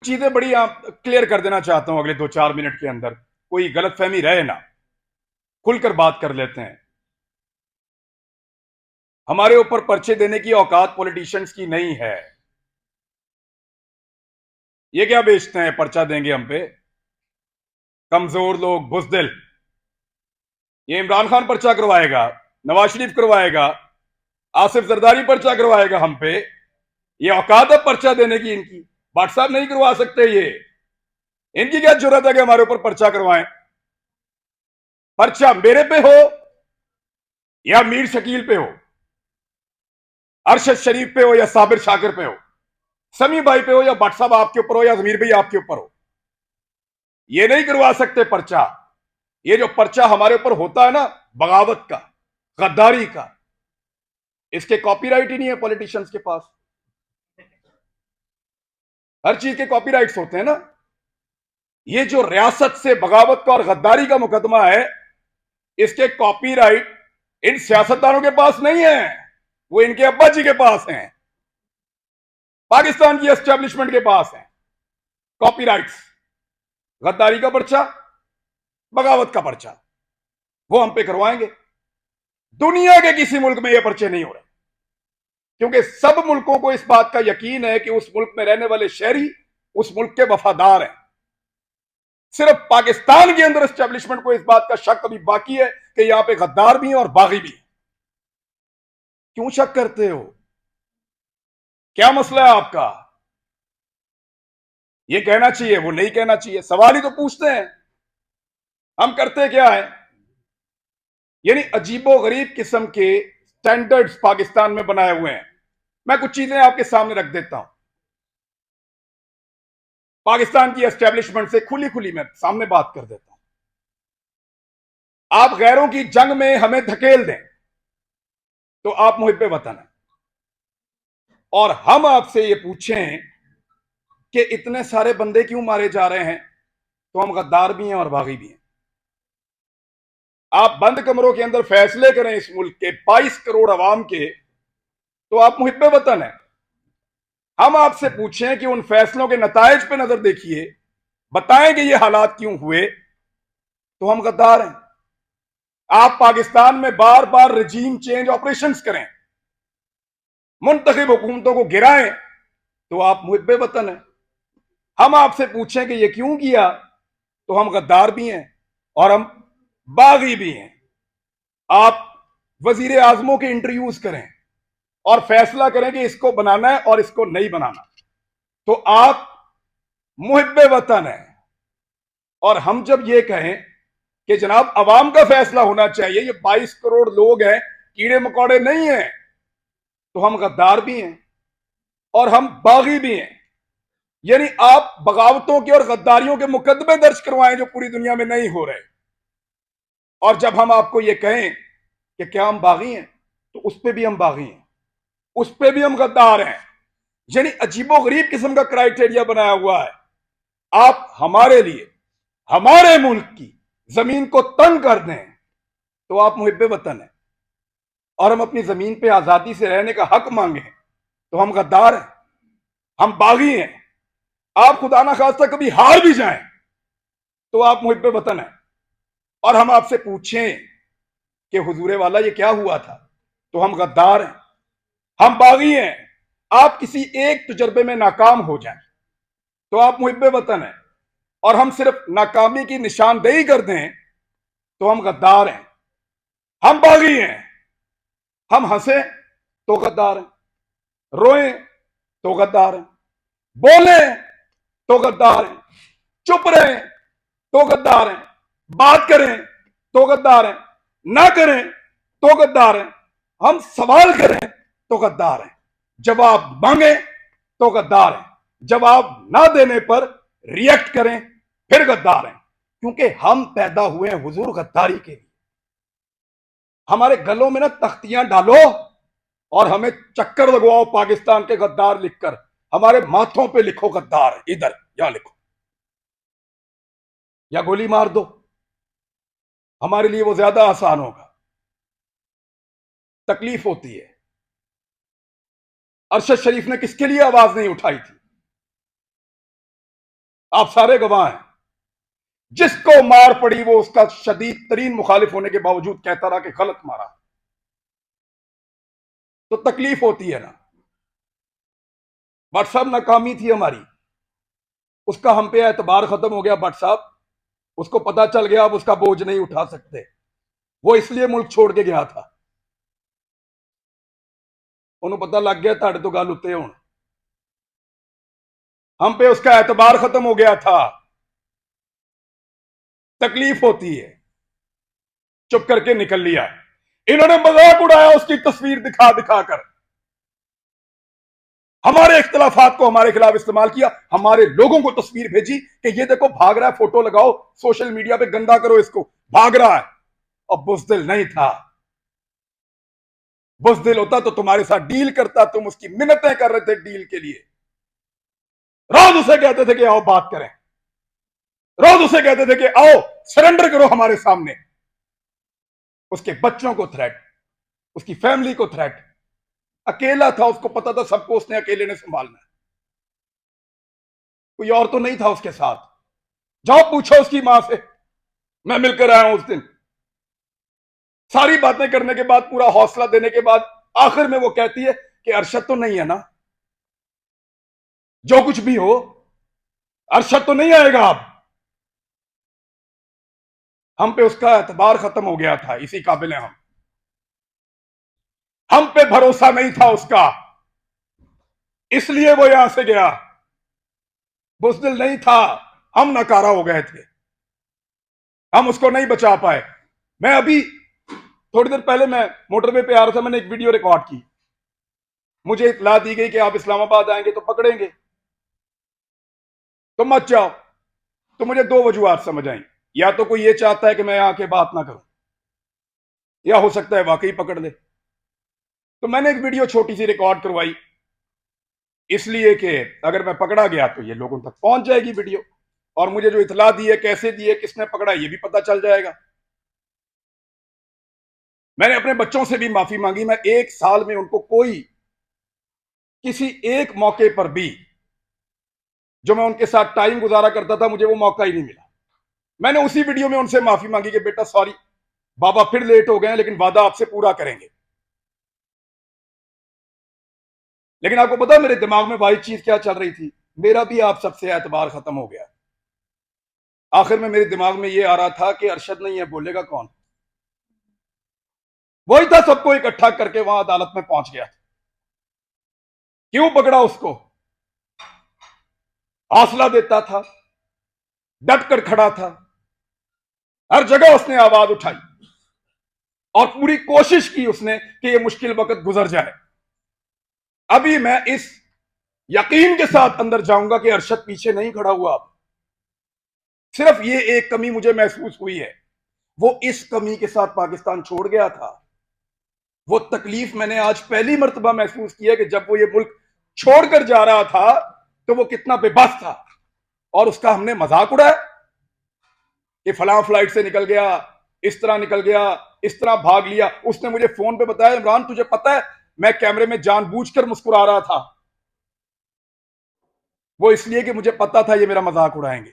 चीजें बड़ी आप क्लियर कर देना चाहता हूं अगले 2-4 मिनट के अंदर, कोई गलतफहमी रहे ना, खुलकर बात कर लेते हैं। हमारे ऊपर पर्चे देने की औकात पॉलिटिशियंस की नहीं है। ये क्या बेचते हैं, पर्चा देंगे हम पे? कमजोर लोग, बुजदिल। ये इमरान खान पर्चा करवाएगा, नवाज शरीफ करवाएगा, आसिफ जरदारी पर्चा करवाएगा हम पे? ये औकात है पर्चा देने की इनकी? भट्ट साहब नहीं करवा सकते ये। इनकी क्या जरूरत है कि हमारे ऊपर पर्चा करवाएं? पर्चा मेरे पे हो या मीर शकील पे हो, अरशद शरीफ पे हो या साबिर शाकिर पे हो, समी भाई पे हो या भट्ट साहब आपके ऊपर हो या जमीर भाई आपके ऊपर हो, ये नहीं करवा सकते पर्चा। ये जो पर्चा हमारे ऊपर होता है ना, बगावत का, गद्दारी का, इसके कॉपीराइट ही नहीं है पॉलिटिशियंस के पास। हर चीज के कॉपीराइट्स होते हैं ना। ये जो रियासत से बगावत का और गद्दारी का मुकदमा है, इसके कॉपीराइट इन सियासतदानों के पास नहीं है, वो इनके अब्बा जी के पास हैं, पाकिस्तान की एस्टेब्लिशमेंट के पास हैं कॉपीराइट्स। गद्दारी का पर्चा, बगावत का पर्चा, वो हम पे करवाएंगे। दुनिया के किसी मुल्क में ये पर्चे नहीं हो रहे, क्योंकि सब मुल्कों को इस बात का यकीन है कि उस मुल्क में रहने वाले शहरी उस मुल्क के वफादार हैं। सिर्फ पाकिस्तान के अंदर एस्टेब्लिशमेंट को इस बात का शक अभी बाकी है कि यहां पे गद्दार भी हैं और बागी भी हैं। क्यों शक करते हो? क्या मसला है आपका? ये कहना चाहिए, वो नहीं कहना चाहिए, सवाल ही तो पूछते हैं। हम करते क्या है? यानी अजीबो गरीब किस्म के स्टैंडर्ड्स पाकिस्तान में बनाए हुए हैं। मैं कुछ चीजें आपके सामने रख देता हूं। पाकिस्तान की एस्टेब्लिशमेंट से खुली खुली मैं सामने बात कर देता हूं। आप गैरों की जंग में हमें धकेल दें तो आप मुहिब्बे वतन हैं, और हम आपसे ये पूछें कि इतने सारे बंदे क्यों मारे जा रहे हैं, तो हम गद्दार भी हैं और बागी भी हैं। आप बंद कमरों के अंदर फैसले करें इस मुल्क के 22 करोड़ अवाम के, तो आप मुहिब्बे वतन हैं। हम आपसे पूछें कि उन फैसलों के नतायज पे नजर देखिए, बताएं कि ये हालात क्यों हुए, तो हम गद्दार हैं। आप पाकिस्तान में बार बार रजीम चेंज ऑपरेशंस करें, मुंतखब हुकूमतों को गिराएं, तो आप मुहिब्बे वतन हैं। हम आपसे पूछें कि ये क्यों किया, तो हम गद्दार भी हैं और हम बागी भी हैं। आप वजीर आजमों के इंटरव्यूज करें और फैसला करें कि इसको बनाना है और इसको नहीं बनाना, तो आप मुहिब्बे वतन हैं। और हम जब ये कहें कि जनाब अवाम का फैसला होना चाहिए, ये 22 करोड़ लोग हैं, कीड़े मकोड़े नहीं हैं, तो हम गद्दार भी हैं और हम बागी भी हैं। यानी आप बगावतों के और गद्दारियों के मुकदमे दर्ज करवाएं जो पूरी दुनिया में नहीं हो रहे, और जब हम आपको यह कहें कि क्या हम बागी हैं, तो उस पर भी हम बागी हैं, उस पर भी हम गद्दार हैं। यानी अजीबो गरीब किस्म का क्राइटेरिया बनाया हुआ है। आप हमारे लिए, हमारे मुल्क की जमीन को तंग कर दें, तो आप मुहिब्बे वतन हैं, और हम अपनी जमीन पे आजादी से रहने का हक मांगे, तो हम गद्दार हैं, हम बागी हैं। आप खुदा ना खास्ता कभी हार भी जाएं, तो आप मुहिब्बे वतन हैं। और हम आपसे पूछें कि हुजूरे वाला ये क्या हुआ था, तो हम गद्दार हैं, हम बागी हैं। आप किसी एक तजर्बे में नाकाम हो जाएं, तो आप मुहिब्बे वतन हैं, और हम सिर्फ नाकामी की निशानदेही कर दें, तो हम गद्दार हैं, हम बागी हैं। हम हंसे तो गद्दार हैं, रोएं तो गद्दार हैं, बोले तो गद्दार हैं, चुप रहें तो गद्दार हैं, बात करें तो गद्दार हैं, ना करें तो गद्दार हैं, हम सवाल करें तो गद्दार हैं, जवाब मांगे तो गद्दार हैं, जवाब ना देने पर रिएक्ट करें फिर गद्दार हैं। क्योंकि हम पैदा हुए हैं हुजूर गद्दारी के लिए। हमारे गलों में ना तख्तियां डालो और हमें चक्कर लगवाओ पाकिस्तान के गद्दार लिखकर, हमारे माथों पे लिखो गद्दार, इधर या लिखो या गोली मार दो, हमारे लिए वो ज्यादा आसान होगा। तकलीफ होती है। अरशद शरीफ ने किसके लिए आवाज नहीं उठाई थी? आप सारे गवाह हैं। जिसको मार पड़ी वो उसका शदीद तरीन मुखालिफ होने के बावजूद कहता रहा कि गलत मारा, तो तकलीफ होती है ना। भट्ट साहब नाकामी थी हमारी, उसका हम पे एतबार खत्म हो गया। भट्ट साहब, उसको पता चल गया अब उसका बोझ नहीं उठा सकते, वो इसलिए मुल्क छोड़ के गया था। उन्हें पता लग गया ताड़े तो गल उत्ते हुण, हम पे उसका एतबार खत्म हो गया था। तकलीफ होती है, चुप करके निकल लिया। इन्होंने मजाक उड़ाया उसकी तस्वीर दिखा दिखा कर, हमारे इख्तलाफात को हमारे खिलाफ इस्तेमाल किया, हमारे लोगों को तस्वीर भेजी कि ये देखो भाग रहा है, फोटो लगाओ सोशल मीडिया पे, गंदा करो इसको, भाग रहा है। और बुज़दिल नहीं था। बुज़दिल होता तो तुम्हारे साथ डील करता, तुम उसकी मिन्नतें कर रहे थे डील के लिए। रोज उसे कहते थे कि आओ बात करें, रोज उसे कहते थे कि आओ सरेंडर करो हमारे सामने। उसके बच्चों को थ्रेट, उसकी फैमिली को थ्रेट। अकेला था, उसको पता था सबको उसने अकेले ने संभालना है, कोई और तो नहीं था उसके साथ। जाओ पूछो उसकी मां से, मैं मिलकर आया हूं उस दिन। सारी बातें करने के बाद, पूरा हौसला देने के बाद, आखिर में वो कहती है कि अरशद तो नहीं है ना, जो कुछ भी हो अरशद तो नहीं आएगा अब। हम पे उसका एतबार खत्म हो गया था, इसी काबिल हैं हम पे भरोसा नहीं था उसका, इसलिए वो यहां से गया। बुज़दिल नहीं था, हम नकारा हो गए थे, हम उसको नहीं बचा पाए। मैं अभी थोड़ी देर पहले मैं मोटरवे पे आ रहा था, मैंने एक वीडियो रिकॉर्ड की। मुझे इत्तला दी गई कि आप इस्लामाबाद आएंगे तो पकड़ेंगे, तो मत जाओ। तो मुझे दो वजूहात समझ आई, या तो कोई ये चाहता है कि मैं यहां के बात ना करूं, या हो सकता है वाकई पकड़ ले। तो मैंने एक वीडियो छोटी सी रिकॉर्ड करवाई, इसलिए कि अगर मैं पकड़ा गया तो ये लोगों तक पहुंच जाएगी वीडियो, और मुझे जो इतला दी है, कैसे दी है, किसने पकड़ा, ये भी पता चल जाएगा। मैंने अपने बच्चों से भी माफी मांगी। मैं एक साल में उनको कोई किसी एक मौके पर भी जो मैं उनके साथ टाइम गुजारा करता था, मुझे वो मौका ही नहीं मिला। मैंने उसी वीडियो में उनसे माफी मांगी कि बेटा सॉरी, बाबा फिर लेट हो गए हैं, लेकिन वादा आपसे पूरा करेंगे। लेकिन आपको पता मेरे दिमाग में वाही चीज क्या चल रही थी, मेरा भी आप सबसे एतबार खत्म हो गया। आखिर में मेरे दिमाग में यह आ रहा था कि अरशद नहीं है, बोलेगा कौन। वही था, सबको इकट्ठा करके वहां अदालत में पहुंच गया। क्यों पकड़ा उसको? हौसला देता था, डट कर खड़ा था, हर जगह उसने आवाज उठाई और पूरी कोशिश की उसने कि यह मुश्किल वक्त गुजर जाए। अभी मैं इस यकीन के साथ अंदर जाऊंगा कि अरशद पीछे नहीं खड़ा हुआ। अब सिर्फ ये एक कमी मुझे महसूस हुई है, वो इस कमी के साथ पाकिस्तान छोड़ गया था। वो तकलीफ मैंने आज पहली मर्तबा महसूस किया कि जब वो ये मुल्क छोड़कर जा रहा था तो वो कितना बेबस था, और उसका हमने मजाक उड़ाया कि फलां फ्लाइट से निकल गया, इस तरह निकल गया, इस तरह भाग लिया। उसने मुझे फोन पे बताया, इमरान तुझे पता है मैं कैमरे में जानबूझकर मुस्कुरा रहा था, वो इसलिए कि मुझे पता था ये मेरा मजाक उड़ाएंगे।